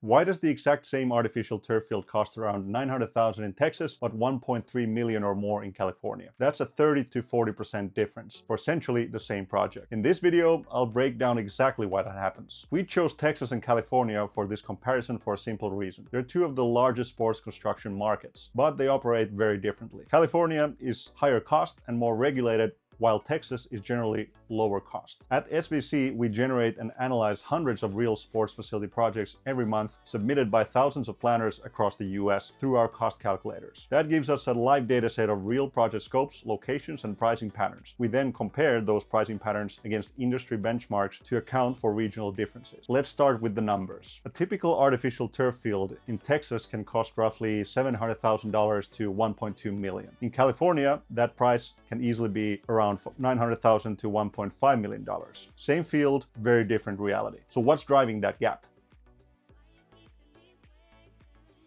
Why does the exact same artificial turf field cost around $900,000 in Texas but $1.3 million or more in California? That's a 30 to 40% difference for essentially the same project. In this video, I'll break down exactly why that happens. We chose Texas and California for this comparison for a simple reason. They're two of the largest sports construction markets, but they operate very differently. California is higher cost and more regulated, while Texas is generally lower cost. At SVC, we generate and analyze hundreds of real sports facility projects every month, submitted by thousands of planners across the US through our cost calculators. That gives us a live data set of real project scopes, locations, and pricing patterns. We then compare those pricing patterns against industry benchmarks to account for regional differences. Let's start with the numbers. A typical artificial turf field in Texas can cost roughly $700,000 to $1.2 million. In California, that price can easily be around $900,000 to $1.5 million. Same field, very different reality. So what's driving that gap?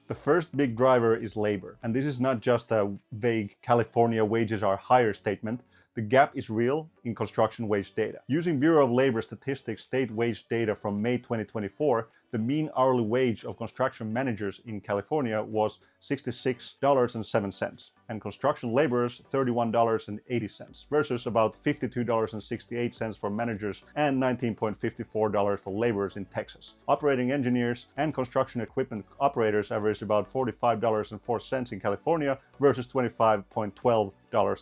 The first big driver is labor. And this is not just a vague California wages are higher statement. The gap is real in construction wage data. Using Bureau of Labor Statistics state wage data from May 2024, the mean hourly wage of construction managers in California was $66.07 and construction laborers $31.80 versus about $52.68 for managers and $19.54 for laborers in Texas. Operating engineers and construction equipment operators averaged about $45.04 in California versus $25.12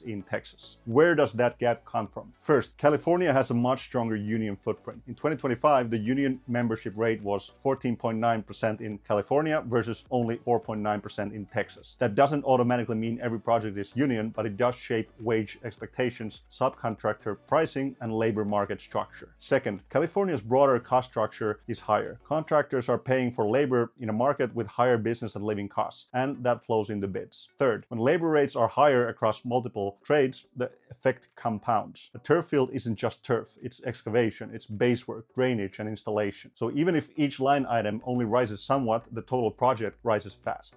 in Texas. Where does that gap come from? First, California has a much stronger union footprint. In 2025, the union membership rate was 14.9% in California versus only 4.9% in Texas. That doesn't automatically mean every project is union, but it does shape wage expectations, subcontractor pricing, and labor market structure. Second, California's broader cost structure is higher. Contractors are paying for labor in a market with higher business and living costs, and that flows in the bids. Third, when labor rates are higher across multiple trades, the effect compounds. A turf field isn't just turf, it's excavation, it's base work, drainage, and installation. So even if each line item only rises somewhat, the total project rises fast.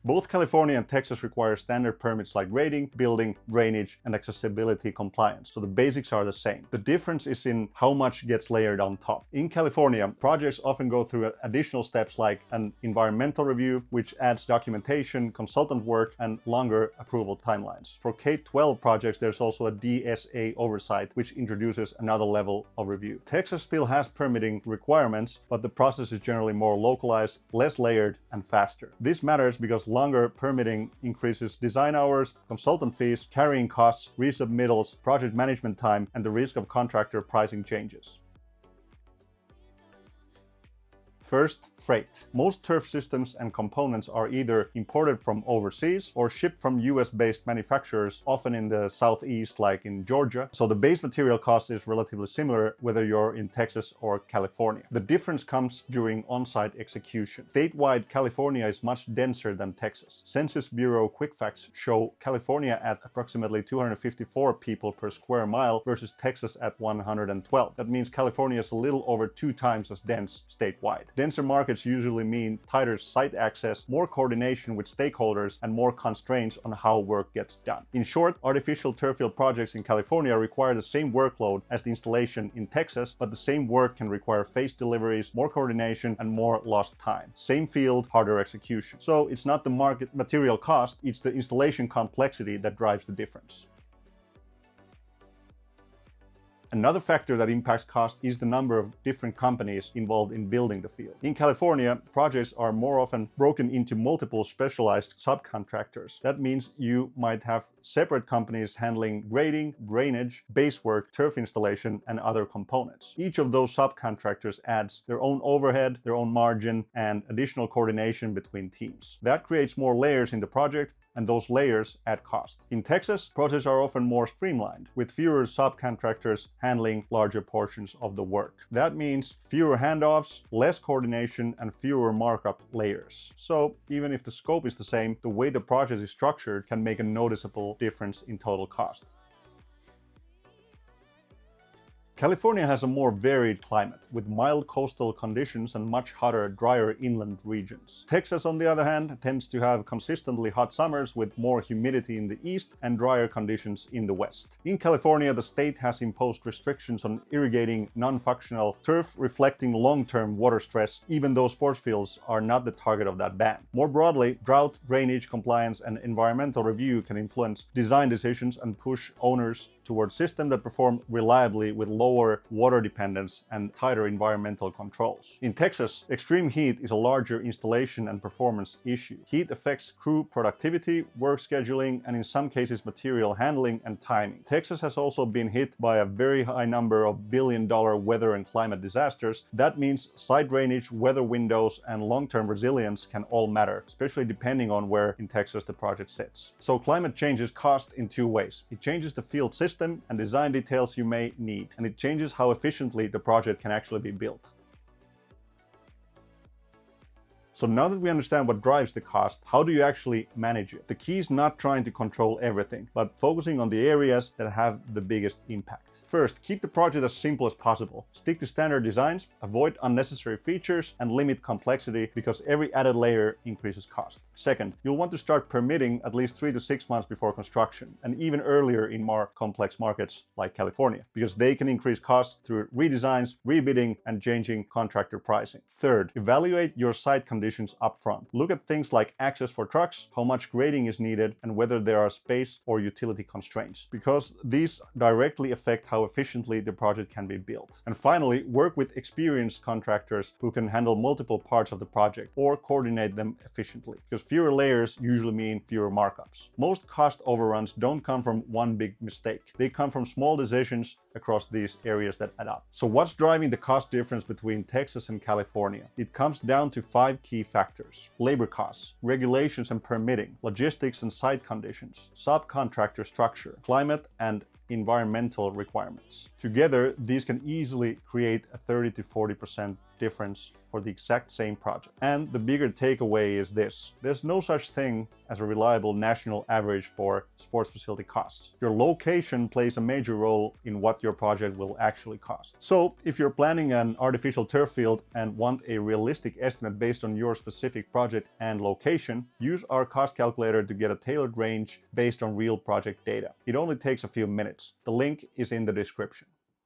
Both California and Texas require standard permits like grading, building, drainage, and accessibility compliance, so the basics are the same. The difference is in how much gets layered on top. In California, projects often go through additional steps like an environmental review, which adds documentation, consultant work, and longer approval timelines. For K-12 projects, there's also a DSA oversight, which introduces another level of review. Texas still has permitting requirements, but the process is generally more localized, less layered, and faster. This matters because longer permitting increases design hours, consultant fees, carrying costs, resubmittals, project management time, and the risk of contractor pricing changes. First, freight. Most turf systems and components are either imported from overseas or shipped from US-based manufacturers, often in the southeast like in Georgia. So the base material cost is relatively similar whether you're in Texas or California. The difference comes during on-site execution. Statewide, California is much denser than Texas. Census Bureau quick facts show California at approximately 254 people per square mile versus Texas at 112. That means California is a little over 2 times as dense statewide. Denser markets usually mean tighter site access, more coordination with stakeholders, and more constraints on how work gets done. In short, artificial turf field projects in California require the same workload as the installation in Texas, but the same work can require phased deliveries, more coordination, and more lost time. Same field, harder execution. So it's not the market material cost, it's the installation complexity that drives the difference. Another factor that impacts cost is the number of different companies involved in building the field. In California, projects are more often broken into multiple specialized subcontractors. That means you might have separate companies handling grading, drainage, base work, turf installation, and other components. Each of those subcontractors adds their own overhead, their own margin, and additional coordination between teams. That creates more layers in the project, and those layers add cost. In Texas, projects are often more streamlined, with fewer subcontractors handling larger portions of the work. That means fewer handoffs, less coordination, and fewer markup layers. So even if the scope is the same, the way the project is structured can make a noticeable difference in total cost. California has a more varied climate, with mild coastal conditions and much hotter, drier inland regions. Texas, on the other hand, tends to have consistently hot summers with more humidity in the east and drier conditions in the west. In California, the state has imposed restrictions on irrigating non-functional turf, reflecting long-term water stress, even though sports fields are not the target of that ban. More broadly, drought, drainage, compliance, and environmental review can influence design decisions and push owners towards systems that perform reliably with lower water dependence and tighter environmental controls. In Texas, extreme heat is a larger installation and performance issue. Heat affects crew productivity, work scheduling, and in some cases material handling and timing. Texas has also been hit by a very high number of billion-dollar weather and climate disasters. That means site drainage, weather windows, and long-term resilience can all matter, especially depending on where in Texas the project sits. So climate changes cost in two ways. It changes the field system and design details you may need, and it changes how efficiently the project can actually be built. So now that we understand what drives the cost, how do you actually manage it? The key is not trying to control everything, but focusing on the areas that have the biggest impact. First, keep the project as simple as possible. Stick to standard designs, avoid unnecessary features, and limit complexity because every added layer increases cost. Second, you'll want to start permitting at least 3 to 6 months before construction, and even earlier in more complex markets like California, because they can increase costs through redesigns, rebidding, and changing contractor pricing. Third, evaluate your site conditions upfront. Look at things like access for trucks, how much grading is needed, and whether there are space or utility constraints, because these directly affect how efficiently the project can be built. And finally, work with experienced contractors who can handle multiple parts of the project or coordinate them efficiently, because fewer layers usually mean fewer markups. Most cost overruns don't come from one big mistake. They come from small decisions across these areas that add up. So what's driving the cost difference between Texas and California? It comes down to 5 key factors: labor costs, regulations and permitting, logistics and site conditions, subcontractor structure, climate, and environmental requirements. Together, these can easily create a 30 to 40% difference for the exact same project. And the bigger takeaway is this: there's no such thing as a reliable national average for sports facility costs. Your location plays a major role in what your project will actually cost. So if you're planning an artificial turf field and want a realistic estimate based on your specific project and location, use our cost calculator to get a tailored range based on real project data. It only takes a few minutes. The link is in the description.